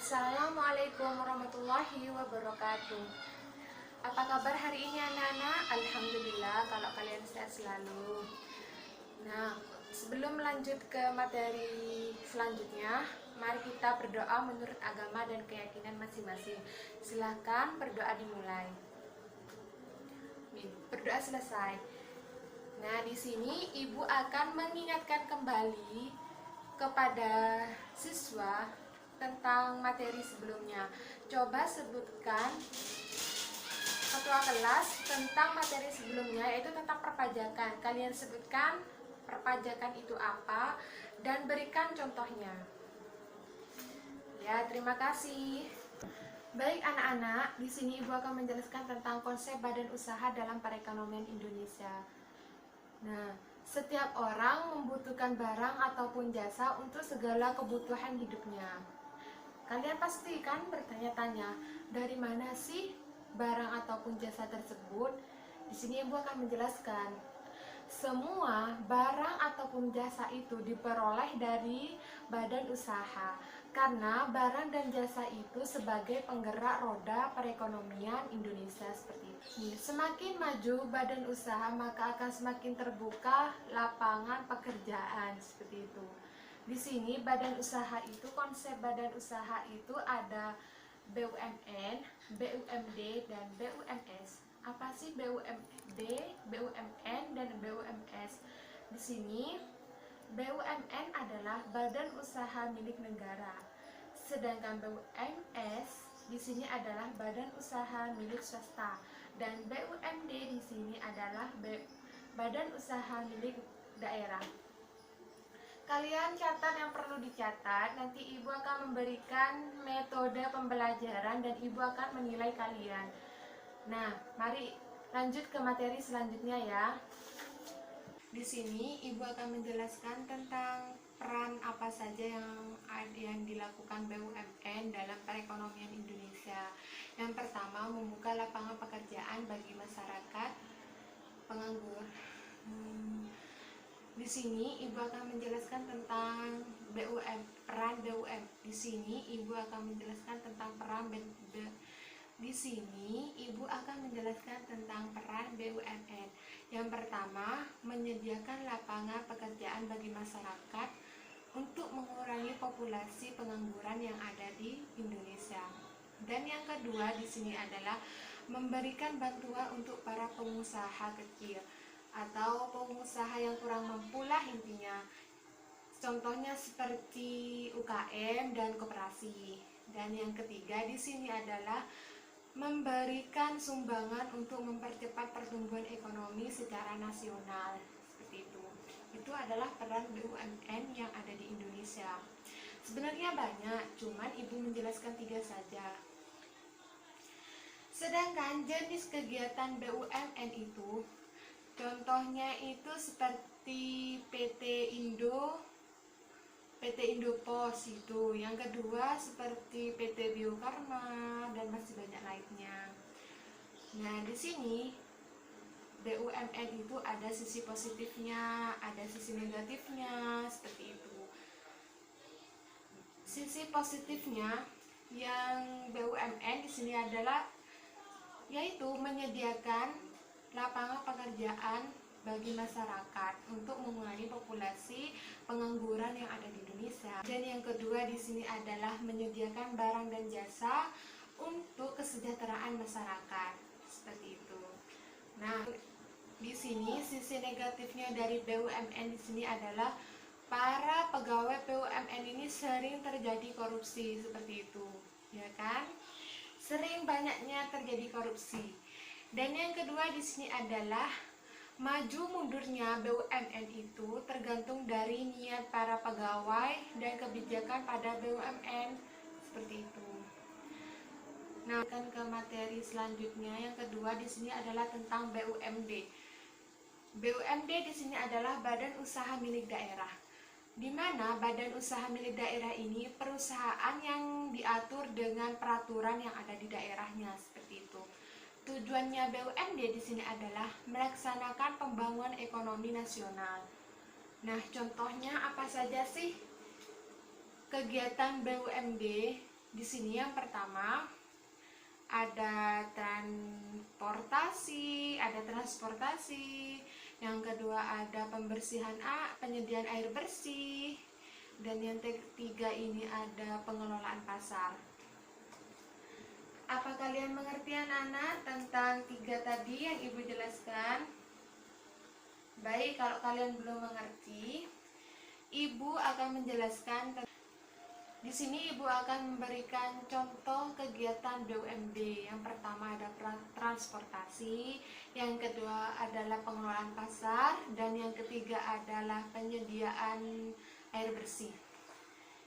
Assalamualaikum warahmatullahi wabarakatuh. Apa kabar hari ini anak-anak? Alhamdulillah kalau kalian sehat selalu. Nah, sebelum lanjut ke materi selanjutnya, mari kita berdoa menurut agama dan keyakinan masing-masing. Silahkan berdoa dimulai. Berdoa selesai. Nah, di sini ibu akan mengingatkan kembali kepada siswa tentang materi sebelumnya. Coba sebutkan ketua kelas tentang materi sebelumnya, yaitu tentang perpajakan. Kalian sebutkan perpajakan itu apa dan berikan contohnya. Ya, terima kasih. Baik anak-anak, di sini ibu akan menjelaskan tentang konsep badan usaha dalam perekonomian Indonesia. Nah, setiap orang membutuhkan barang ataupun jasa untuk segala kebutuhan hidupnya. Kalian pasti kan bertanya-tanya, dari mana sih barang ataupun jasa tersebut? Di sini ibu akan menjelaskan. Semua barang ataupun jasa itu diperoleh dari badan usaha, karena barang dan jasa itu sebagai penggerak roda perekonomian Indonesia seperti itu. Semakin maju badan usaha, maka akan semakin terbuka lapangan pekerjaan seperti itu. Di sini badan usaha itu, konsep badan usaha itu ada BUMN, BUMD, dan BUMS. Apa sih BUMD, BUMN, dan BUMS? Di sini BUMN adalah badan usaha milik negara, sedangkan BUMS di sini adalah badan usaha milik swasta, dan BUMD di sini adalah badan usaha milik daerah. Kalian catat yang perlu dicatat, nanti ibu akan memberikan metode pembelajaran dan ibu akan menilai kalian. Nah, mari lanjut ke materi selanjutnya ya. Di sini ibu akan menjelaskan tentang peran apa saja yang dilakukan BUMN dalam perekonomian Indonesia. Yang pertama, membuka lapangan pekerjaan bagi masyarakat penganggur. Di sini ibu akan menjelaskan tentang peran BUMN. Di sini ibu akan menjelaskan tentang peran BUMN. Yang pertama, menyediakan lapangan pekerjaan bagi masyarakat untuk mengurangi populasi pengangguran yang ada di Indonesia. Dan yang kedua di sini adalah memberikan bantuan untuk para pengusaha kecil atau pengusaha yang kurang mampu lah intinya. Contohnya seperti UKM dan koperasi. Dan yang ketiga di sini adalah memberikan sumbangan untuk mempercepat pertumbuhan ekonomi secara nasional. Seperti itu. Itu adalah peran BUMN yang ada di Indonesia. Sebenarnya banyak, cuman ibu menjelaskan 3 saja. Sedangkan jenis kegiatan BUMN itu, contohnya itu seperti PT Indopos itu. Yang kedua seperti PT Bio Farma dan masih banyak lainnya. Nah, di sini BUMN itu ada sisi positifnya, ada sisi negatifnya, seperti itu. Sisi positifnya yang BUMN di sini adalah yaitu menyediakan lapangan pekerjaan bagi masyarakat untuk mengurangi populasi pengangguran yang ada di Indonesia. Dan yang kedua di sini adalah menyediakan barang dan jasa untuk kesejahteraan masyarakat. Seperti itu. Nah, di sini sisi negatifnya dari BUMN di sini adalah para pegawai BUMN ini sering terjadi korupsi seperti itu, ya kan? Sering banyaknya terjadi korupsi. Dan yang kedua di sini adalah maju mundurnya BUMN itu tergantung dari niat para pegawai dan kebijakan pada BUMN seperti itu. Nah, akan ke materi selanjutnya. Yang kedua di sini adalah tentang BUMD. BUMD di sini adalah badan usaha milik daerah, di mana badan usaha milik daerah ini perusahaan yang diatur dengan peraturan yang ada di daerahnya seperti itu. Tujuannya BUMD di sini adalah melaksanakan pembangunan ekonomi nasional. Nah, contohnya apa saja sih kegiatan BUMD? Di sini yang pertama ada transportasi, yang kedua ada penyediaan air bersih, dan yang ketiga ini ada pengelolaan pasar. Apa kalian mengerti anak-anak tentang tiga tadi yang ibu jelaskan? Baik, kalau kalian belum mengerti, ibu akan menjelaskan. Di sini ibu akan memberikan contoh kegiatan BUMD. Yang pertama ada transportasi, yang kedua adalah pengelolaan pasar, dan yang ketiga adalah penyediaan air bersih.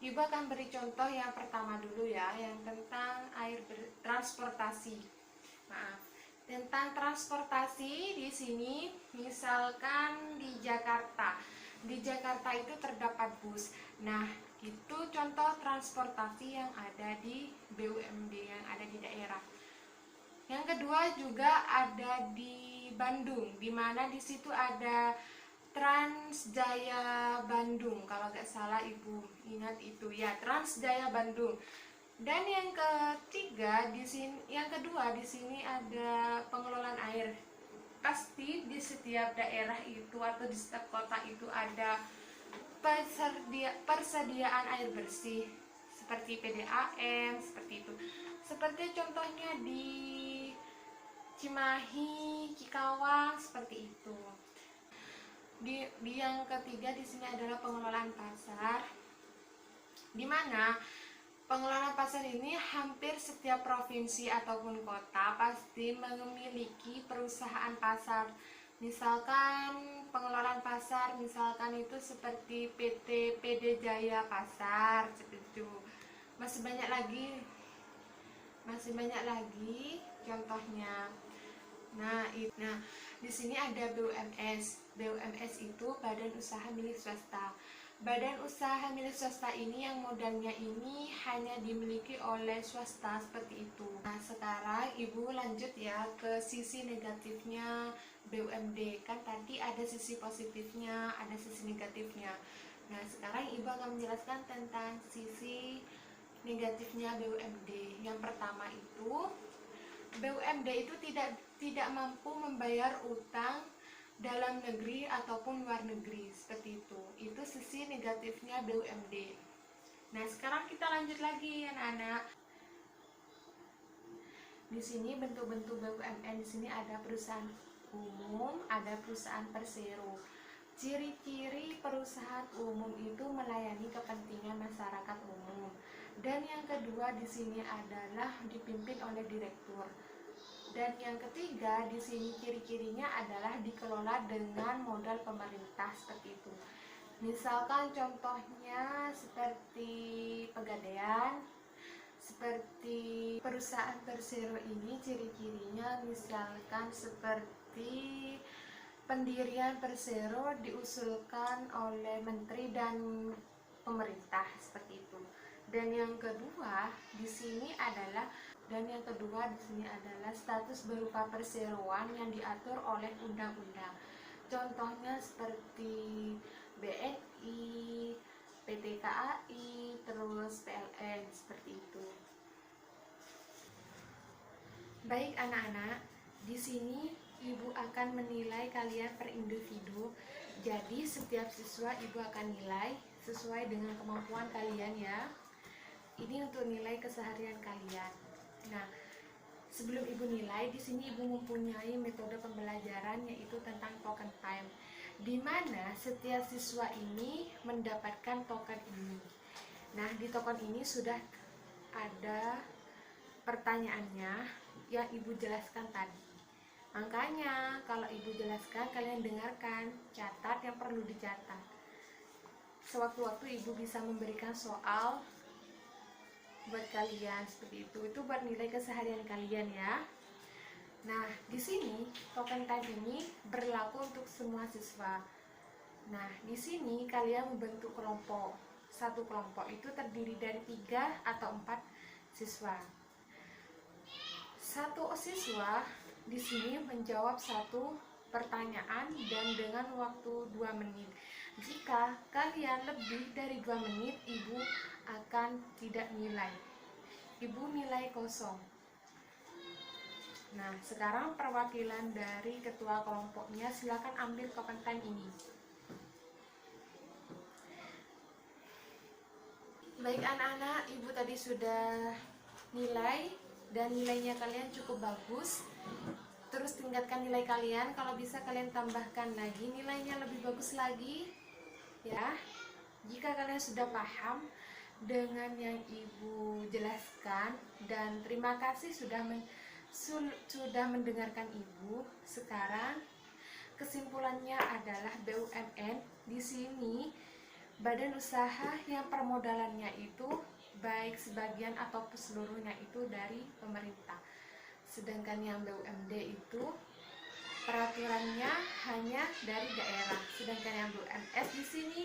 Ibu akan beri contoh yang pertama dulu ya, yang tentang transportasi. Maaf. Tentang transportasi di sini, misalkan di Jakarta. Di Jakarta itu terdapat bus. Nah, itu contoh transportasi yang ada di BUMD, yang ada di daerah. Yang kedua juga ada di Bandung, di mana di situ ada Transjaya Bandung, kalau nggak salah ibu ingat itu ya, Transjaya Bandung. Dan yang ketiga yang kedua di sini ada pengelolaan air. Pasti di setiap daerah itu atau di setiap kota itu ada persediaan air bersih seperti PDAM, seperti itu. Seperti contohnya di Cimahi, Cikawang, seperti itu. Di yang ketiga di sini adalah pengelolaan pasar, di mana pengelolaan pasar ini hampir setiap provinsi ataupun kota pasti memiliki perusahaan pasar. Misalkan pengelolaan pasar, misalkan itu seperti PD Jaya Pasar, seperti itu. Masih banyak lagi contohnya. Nah, di sini ada BUMS. BUMS itu badan usaha milik swasta. Badan usaha milik swasta ini yang modalnya ini hanya dimiliki oleh swasta, seperti itu. Nah, sekarang ibu lanjut ya ke sisi negatifnya BUMD. Kan tadi ada sisi positifnya, ada sisi negatifnya. Nah, sekarang ibu akan menjelaskan tentang sisi negatifnya BUMD. Yang pertama itu, BUMD itu tidak mampu membayar utang dalam negeri ataupun luar negeri, seperti itu. Itu sisi negatifnya BUMD. Nah, sekarang kita lanjut lagi anak-anak. Di sini bentuk-bentuk BUMN, di sini ada perusahaan umum, ada perusahaan persero. Ciri-ciri perusahaan umum itu melayani kepentingan masyarakat umum. Dan yang kedua di sini adalah dipimpin oleh direktur. Dan yang ketiga di sini ciri-cirinya adalah dikelola dengan modal pemerintah, seperti itu. Misalkan contohnya seperti Pegadaian, seperti perusahaan Persero ini ciri-cirinya misalkan seperti pendirian Persero diusulkan oleh menteri dan pemerintah, seperti itu. Dan yang kedua di sini adalah status berupa perseroan yang diatur oleh undang-undang. Contohnya seperti BNI, PT KAI, terus PLN, seperti itu. Baik anak-anak, di sini ibu akan menilai kalian per individu. Jadi setiap siswa ibu akan nilai sesuai dengan kemampuan kalian ya. Ini untuk nilai keseharian kalian. Nah, sebelum ibu nilai, di sini ibu mempunyai metode pembelajaran yaitu tentang token time, di mana setiap siswa ini mendapatkan token ini. Nah, di token ini sudah ada pertanyaannya yang ibu jelaskan tadi. Makanya kalau ibu jelaskan, kalian dengarkan, catat yang perlu dicatat. Sewaktu-waktu ibu bisa memberikan soal buat kalian, seperti itu buat nilai keseharian kalian ya. Nah, di sini token time ini berlaku untuk semua siswa. Nah, di sini kalian membentuk kelompok. Satu kelompok itu terdiri dari 3 atau 4 siswa. Satu siswa di sini menjawab satu pertanyaan dan dengan waktu 2 menit. Jika kalian lebih dari 2 menit, ibu akan tidak nilai. Ibu nilai kosong. Nah, sekarang perwakilan dari ketua kelompoknya silakan ambil komentar ini. Baik anak-anak, ibu tadi sudah nilai dan nilainya kalian cukup bagus. Terus tingkatkan nilai kalian, kalau bisa kalian tambahkan lagi nilainya lebih bagus lagi ya. Jika kalian sudah paham dengan yang ibu jelaskan, dan terima kasih sudah mendengarkan ibu. Sekarang kesimpulannya adalah BUMN di sini badan usaha yang permodalannya itu baik sebagian ataupun seluruhnya itu dari pemerintah. Sedangkan yang BUMD itu peraturannya hanya dari daerah. Sedangkan yang BUMS di sini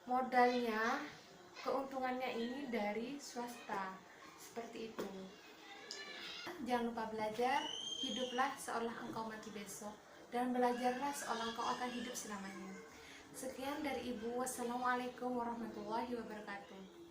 modalnya, keuntungannya ini dari swasta. Seperti itu. Jangan lupa belajar, hiduplah seolah engkau mati besok, dan belajarlah seolah engkau akan hidup selamanya. Sekian dari Ibu. Wassalamualaikum warahmatullahi wabarakatuh.